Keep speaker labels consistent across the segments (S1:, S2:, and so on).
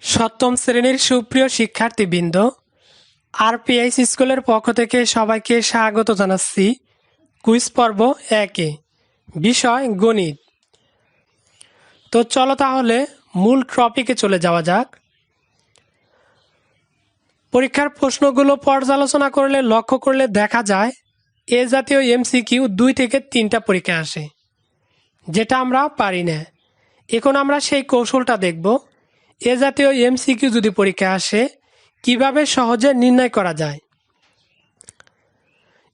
S1: সপ্তম শ্রেণীর সুপ্রিয় শিক্ষার্থীবৃন্দ, আরপিএস স্কুলের পক্ষ থেকে সবাইকে স্বাগত জানাচ্ছি। কুইজ পর্ব 1-এ, বিষয় গণিত। তো চলো তাহলে মূল টপিকে চলে যাওয়া যাক। পরীক্ষার প্রশ্নগুলো পর্যালোচনা করলে লক্ষ্য করলে দেখা যায় এ জাতীয় এমসিকিউ 2 থেকে 3টা পরীক্ষা আসে, যেটা আমরা পারি না। এখন আমরা সেই কৌশলটা দেখব। এ জাতীয় এমসিকিউ যদি পরীক্ষা আসে কিভাবে সহজে নির্ণয় করা যায়।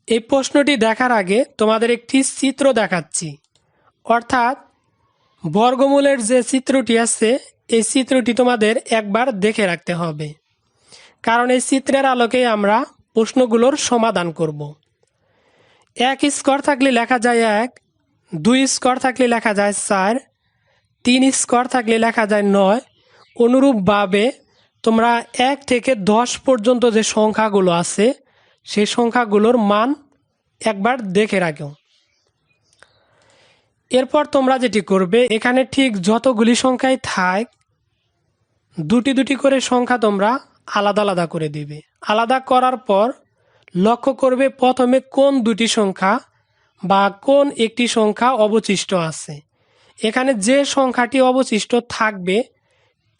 S1: এই প্রশ্নটি দেখার আগে তোমাদের একটি চিত্র দেখাচ্ছি, অর্থাৎ বর্গমূলের যে চিত্রটি আছে এই চিত্রটি তোমাদের একবার দেখে রাখতে হবে, কারণ এই চিত্রের আলোকেই আমরা প্রশ্নগুলোর সমাধান করব। 1 স্কোয়ার থাকলে লেখা যায় 1, 2 স্কোয়ার থাকলে লেখা যায় 4, 3 স্কোয়ার থাকলে লেখা যায় 9। অনুরূপভাবে তোমরা 1 থেকে 10 পর্যন্ত যে সংখ্যাগুলো আছে সেই সংখ্যাগুলোর মান একবার দেখে রাখো। এরপর তোমরা যেটি করবে, এখানে ঠিক যতগুলি সংখ্যাই থাক দুটি দুটি করে সংখ্যা তোমরা আলাদা আলাদা করে দিবে। আলাদা করার পর লক্ষ্য করবে প্রথমে কোন দুটি সংখ্যা বা কোন একটি সংখ্যা অবশিষ্ট আছে। এখানে যে সংখ্যাটি অবশিষ্ট থাকবে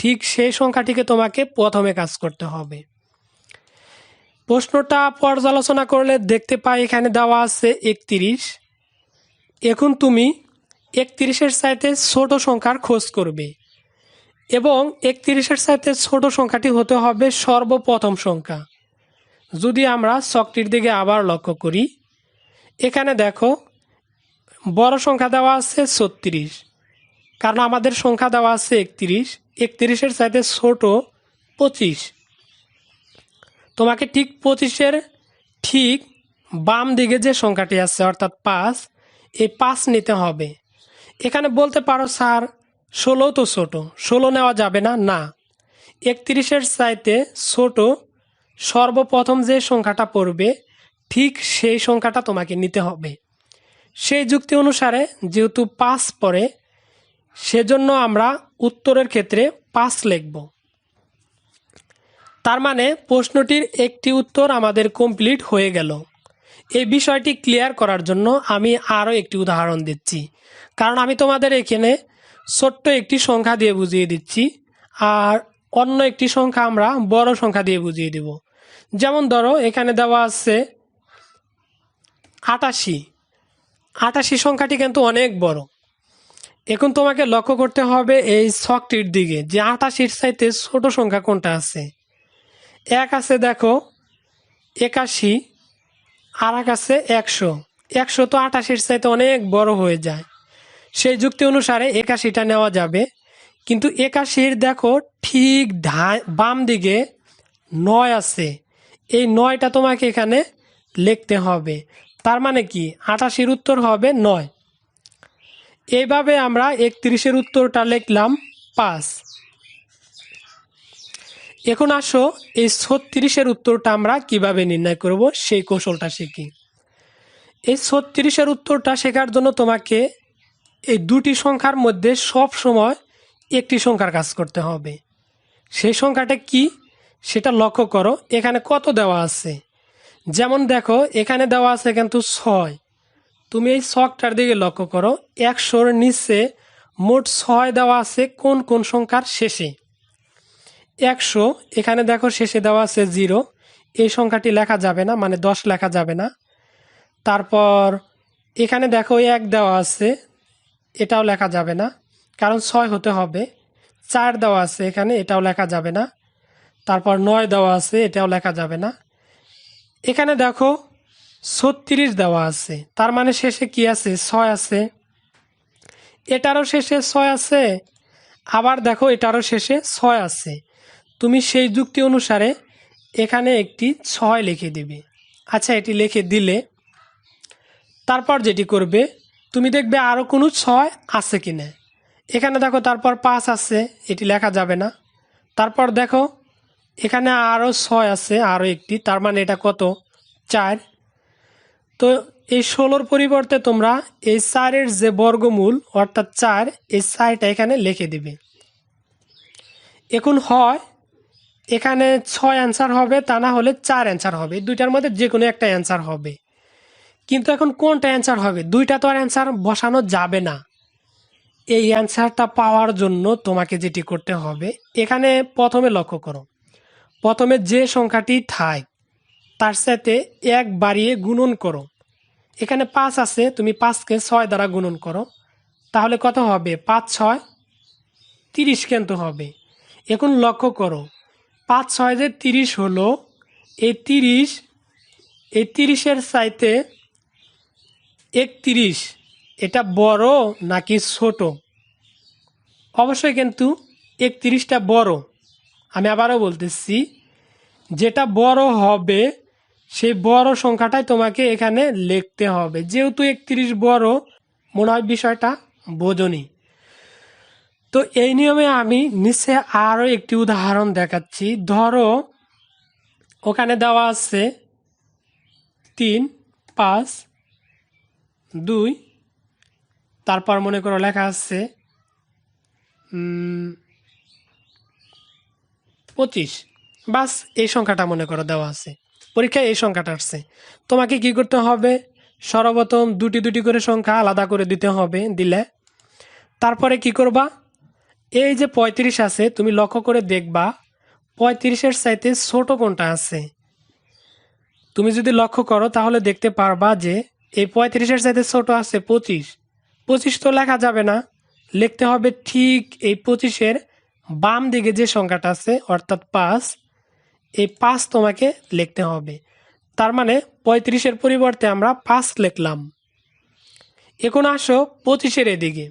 S1: ঠিক সেই সংখ্যাটিকে তোমাকে প্রথমে কাজ করতে হবে। প্রশ্নটা পর্যালোচনা করলে দেখতে পাই এখানে দেওয়া আছে 31। এখন তুমি 31-এর চাইতে ছোট সংখ্যার খোঁজ করবে এবং 31-এর চাইতে ছোট সংখ্যাটি হতে হবে সর্বপ্রথম সংখ্যা। যদি আমরা ছকটির দিকে আবার লক্ষ্য করি, এখানে দেখো বড় সংখ্যা দেওয়া আছে 36, কারণ আমাদের সংখ্যা দেওয়া আছে 31। 31-এর চাইতে ছোট 25। তোমাকে ঠিক 25-এর ঠিক বাম দিকে যে সংখ্যাটি আছে অর্থাৎ 5, এই 5 নিতে হবে। এখানে বলতে পারো স্যার 16 তো ছোট, 16 নেওয়া যাবে না। না, 31-এর চাইতে ছোট সর্বপ্রথম যে সংখ্যাটা পড়বে ঠিক সেই সংখ্যাটা তোমাকে নিতে হবে। সেই যুক্তি অনুসারে যেহেতু 5 পড়ে, সেজন্য আমরা উত্তরের ক্ষেত্রে 5 লিখব। তার মানে প্রশ্নটির একটি উত্তর আমাদের কমপ্লিট হয়ে গেল। এই বিষয়টি ক্লিয়ার করার জন্য আমি আরও একটি উদাহরণ দিচ্ছি, কারণ আমি তোমাদের এখানে ছোট্ট একটি সংখ্যা দিয়ে বুঝিয়ে দিচ্ছি আর অন্য একটি সংখ্যা আমরা বড় সংখ্যা দিয়ে বুঝিয়ে দেব। যেমন ধরো এখানে দেওয়া আছে 88। 88 সংখ্যাটি কিন্তু অনেক বড়। এখন তোমাকে লক্ষ্য করতে হবে এই ছকটির দিকে যে 88-এর চাইতে ছোট সংখ্যা কোনটা আছে। এক আছে দেখো 81, আর এক আছে 100। 100 তো 88-এর চাইতে অনেক বড় হয়ে যায়। সেই যুক্তি অনুসারে 81টা নেওয়া যাবে, কিন্তু 81-এর দেখো ঠিক বাম দিকে 9 আছে। এই 9টা তোমাকে এখানে লিখতে হবে। তার মানে কি 88-এর উত্তর হবে 9। এইভাবে আমরা 31-এর উত্তরটা লিখলাম 5। এখন আসো এই 36-এর উত্তরটা আমরা কিভাবে নির্ণয় করব সেই কৌশলটা শিখি। এই 36-এর উত্তরটা শেখার জন্য তোমাকে এই দুটি সংখ্যার মধ্যে সব সময় একটি সংখ্যার কাজ করতে হবে। সেই সংখ্যাটা কি সেটা লক্ষ্য করো। এখানে কত দেওয়া আছে, যেমন দেখো এখানে দেওয়া আছে কিন্তু 6। তুমি এই ছকটার দিকে লক্ষ্য করো, 100-র নিচে মোট 6 দেওয়া আছে কোন কোন সংখ্যার শেষে। 100 এখানে দেখো শেষে দেওয়া আছে 0, এই সংখ্যাটি লেখা যাবে না, মানে 10 লেখা যাবে না। তারপর এখানে দেখো 1 দেওয়া আছে, এটাও লেখা যাবে না, কারণ 6 হতে হবে। 4 দেওয়া আছে এখানে, এটাও লেখা যাবে না। তারপর 9 দেওয়া আছে, এটাও লেখা যাবে না। এখানে দেখো 36 দেওয়া আছে, তার মানে শেষে কি আছে, 6 আছে। এটারও শেষে 6 আছে, আবার দেখো এটারও শেষে 6 আছে। তুমি সেই যুক্তি অনুসারে এখানে একটি 6 লিখে দিবে। আচ্ছা, এটি লিখে দিলে তারপর যেটি করবে, তুমি দেখবে আরও কোনো 6 আছে কিনা। এখানে দেখো তারপর 5 আছে, এটি লেখা যাবে না। তারপর দেখো এখানে আরও 6 আছে, আরও একটি, তার মানে এটা কত, 4। তো এই 16-র পরিবর্তে তোমরা এই 4-এর যে বর্গমূল অর্থাৎ 4, এই 4টা এখানে লিখে দিবে। এখন হয় এখানে 6 অ্যান্সার হবে, তা না হলে 4 অ্যান্সার হবে, দুইটার মধ্যে যে কোনো একটা অ্যান্সার হবে। কিন্তু এখন কোনটা অ্যান্সার হবে? দুইটা তো আর অ্যান্সার বসানো যাবে না। এই অ্যান্সারটা পাওয়ার জন্য তোমাকে যেটি করতে হবে, এখানে প্রথমে লক্ষ্য করো, প্রথমে যে সংখ্যাটি থাক তার সাথে 1 বাড়িয়ে গুণন করো। এখানে 5 আছে, তুমি 5কে 6 দ্বারা গুণন করো, তাহলে কত হবে? 5 6 30 কিন্তু হবে। এখন লক্ষ্য করো, 5 6 যে 30 হলো, এই 30-এর চাইতে 31 এটা বড় নাকি ছোট? অবশ্যই কিন্তু 31টা বড়। আমি আবারও বলতেছি, যেটা বড় হবে সেই বড় সংখ্যাটাই তোমাকে এখানে লিখতে হবে। যেহেতু 31 বড়, মনে হয় বিষয়টা বোঝনি। তো এই নিয়মে আমি নিচে আরও একটি উদাহরণ দেখাচ্ছি। ধরো ওখানে দেওয়া আছে 3 5 2, তারপর মনে করো লেখা আছে 25। বাস এই সংখ্যাটা মনে করো দেওয়া আছে, পরীক্ষায় এই সংখ্যাটা আসছে। তোমাকে কি করতে হবে? সর্বপ্রথম দুটি দুটি করে সংখ্যা আলাদা করে দিতে হবে। দিলে তারপরে কি করবা? এই যে 35 আছে, তুমি লক্ষ্য করে দেখবা 35-এর চাইতে ছোট কোনটা আছে। তুমি যদি লক্ষ্য করো তাহলে দেখতে পারবা যে এই 35-এর চাইতে ছোট আছে 25। 25 তো লেখা যাবে না, লিখতে হবে ঠিক এই 25-এর বাম দিকে যে সংখ্যাটা আছে অর্থাৎ 5, এই 5 তোমাকে লিখতে হবে। তার মানে 35-এর পরিবর্তে আমরা 5 লিখলাম। এখন আসো 25-এর এদিকে।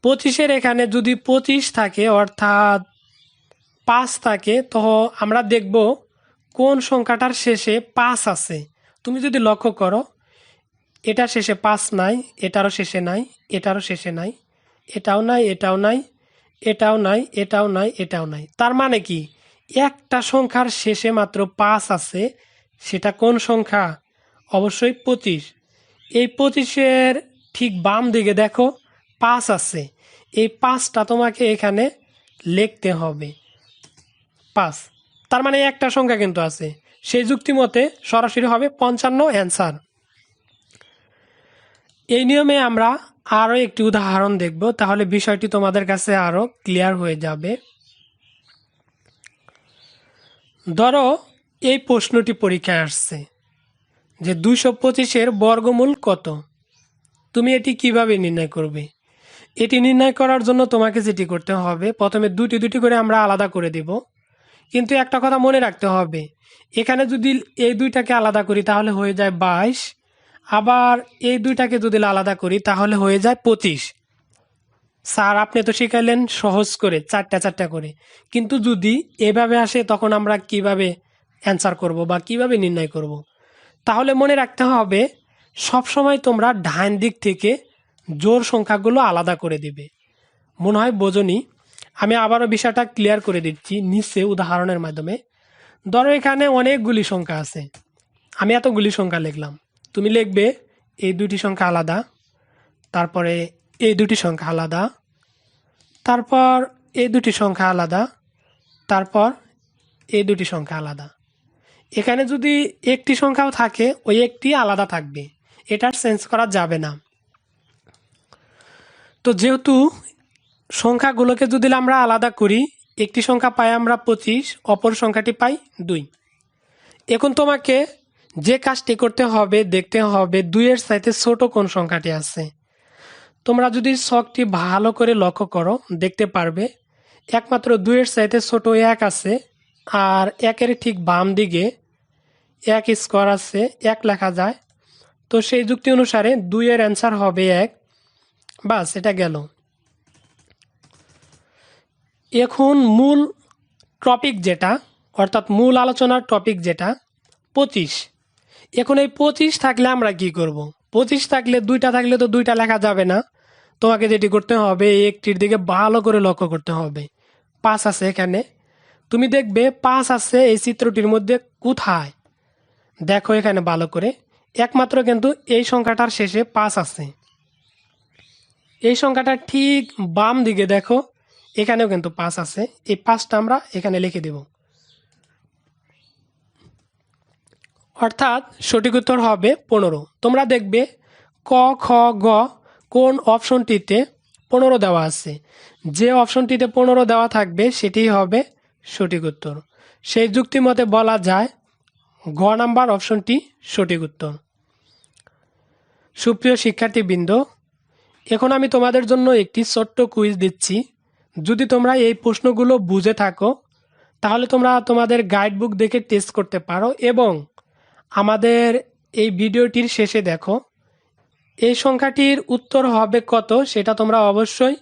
S1: 25-এর এখানে যদি 25 থাকে অর্থাৎ 5 থাকে, তো আমরা দেখব কোন সংখ্যাটার শেষে 5 আছে। তুমি যদি লক্ষ্য করো, এটার শেষে 5 নাই, এটারও শেষে নাই, এটারও শেষে নাই, এটাও নাই, এটাও নাই, এটাও নাই, এটাও নাই, এটাও নাই। তার মানে কি? একটা সংখ্যার শেষে মাত্র 5 আছে। সেটা কোন সংখ্যা? অবশ্যই 25। এই 25-এর ঠিক বাম দিকে দেখো 5 আছে। এই 5টা তোমাকে এখানে লিখতে হবে। 5, তার মানে একটা সংখ্যা কিন্তু আছে। সেই যুক্তি মতে সরাসরি হবে 55 অ্যান্সার। এই নিয়মে আমরা আরও একটি উদাহরণ দেখব, তাহলে বিষয়টি তোমাদের কাছে আরও ক্লিয়ার হয়ে যাবে। ধরো এই প্রশ্নটি পরীক্ষায় আসছে যে 225-এর বর্গমূল কত? তুমি এটি কিভাবে নির্ণয় করবে? এটি নির্ণয় করার জন্য তোমাকে যেটি করতে হবে, প্রথমে দুটি দুটি করে আমরা আলাদা করে দেব। কিন্তু একটা কথা মনে রাখতে হবে, এখানে যদি এই দুইটাকে আলাদা করি তাহলে হয়ে যায় 22, আবার এই দুইটাকে যদি আলাদা করি তাহলে হয়ে যায় 25। স্যার আপনি তো শিখাইলেন সহজ করে 4টা 4টা করে, কিন্তু যদি এভাবে আসে তখন আমরা কিভাবে অ্যান্সার করব বা কিভাবে নির্ণয় করব? তাহলে মনে রাখতে হবে, সবসময় তোমরা ডান দিক থেকে জোড় সংখ্যাগুলো আলাদা করে দিবে। মনে হয় বোঝনি, আমি আবারও বিষয়টা ক্লিয়ার করে দিচ্ছি নিচে উদাহরণের মাধ্যমে। ধরো এখানে অনেকগুলি সংখ্যা আছে, আমি এতগুলি সংখ্যা লিখলাম। তুমি লিখবে এই দুটি সংখ্যা আলাদা, তারপরে এই দুটি সংখ্যা আলাদা, তারপর এই দুটি সংখ্যা আলাদা, তারপর এই দুটি সংখ্যা আলাদা। এখানে যদি একটি সংখ্যাও থাকে, ওই একটি আলাদা থাকবে, এটার চেঞ্জ করা যাবে না। তো যেহেতু সংখ্যাগুলোকে যদি আমরা আলাদা করি, একটি সংখ্যা পাই আমরা 25, অপর সংখ্যাটি পাই 2। এখন তোমাকে যে কাজটি করতে হবে, দেখতে হবে 2-এর চাইতে ছোট কোন সংখ্যাটি আছে। তোমরা যদি ছকটি ভালো করে লক্ষ্য করো দেখতে পারবে একমাত্র 2-এর চাইতে ছোট 1 আছে, আর 1-এর ঠিক বাম দিকে 1 স্কোয়ার আছে, 1 লেখা যায়। তো সেই যুক্তি অনুসারে 2-এর অ্যান্সার হবে 1। বাস, এটা গেল। এখন মূল টপিক যেটা, অর্থাৎ মূল আলোচনার টপিক যেটা 25। এখন এই 25 থাকলে আমরা কি করব? 25 থাকলে, দুইটা থাকলে তো দুইটা লেখা যাবে না। তোমাকে যেটি করতে হবে, একটির দিকে ভালো করে লক্ষ্য করতে হবে। 5 আছে এখানে, তুমি দেখবে 5 আছে এই চিত্রটির মধ্যে কোথায়। দেখো এখানে ভালো করে, একমাত্র কিন্তু এই সংখ্যাটার শেষে 5 আছে। এই সংখ্যাটা ঠিক বাম দিকে দেখো, এখানেও কিন্তু 5 আছে, এই 5টা আমরা এখানে লিখে দেব। অর্থাৎ সঠিক উত্তর হবে 15। তোমরা দেখবে ক, খ, গ কোন অপশনটিতে 15 দেওয়া আছে, যে অপশনটিতে 15 দেওয়া থাকবে সেটিই হবে সঠিক উত্তর। সেই যুক্তি মতে বলা যায় গ নাম্বার অপশনটি সঠিক উত্তর। সুপ্রিয় শিক্ষার্থীবৃন্দ, এখন আমি তোমাদের জন্য একটি ছোট্ট কুইজ দিচ্ছি। যদি তোমরা এই প্রশ্নগুলো বুঝে থাকো তাহলে তোমরা তোমাদের গাইড বুক দেখে টেস্ট করতে পারো এবং আমাদের এই ভিডিওটির শেষে দেখো এই সংখ্যাটির উত্তর হবে কত সেটা তোমরা অবশ্যই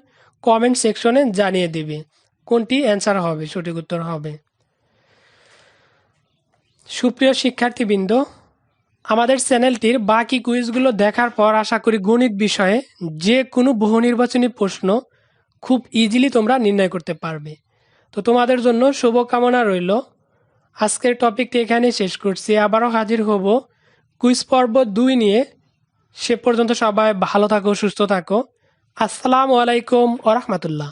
S1: কমেন্ট সেকশনে জানিয়ে দিবে কোনটি অ্যান্সার হবে, সঠিক উত্তর হবে। সুপ্রিয় শিক্ষার্থীবৃন্দ, আমাদের চ্যানেলটির বাকি কুইজগুলো দেখার পর আশা করি গণিত বিষয়ে যে কোনো বহু নির্বাচনী প্রশ্ন খুব ইজিলি তোমরা নির্ণয় করতে পারবে। তো তোমাদের জন্য শুভকামনা রইল। আজকের টপিকটি এখানে শেষ করছি, আবারও হাজির হব কুইজ পর্ব 2 নিয়ে। সে পর্যন্ত সবাই ভালো থাকো, সুস্থ থাকো। আসসালামু আলাইকুম ওয়া রাহমাতুল্লাহ।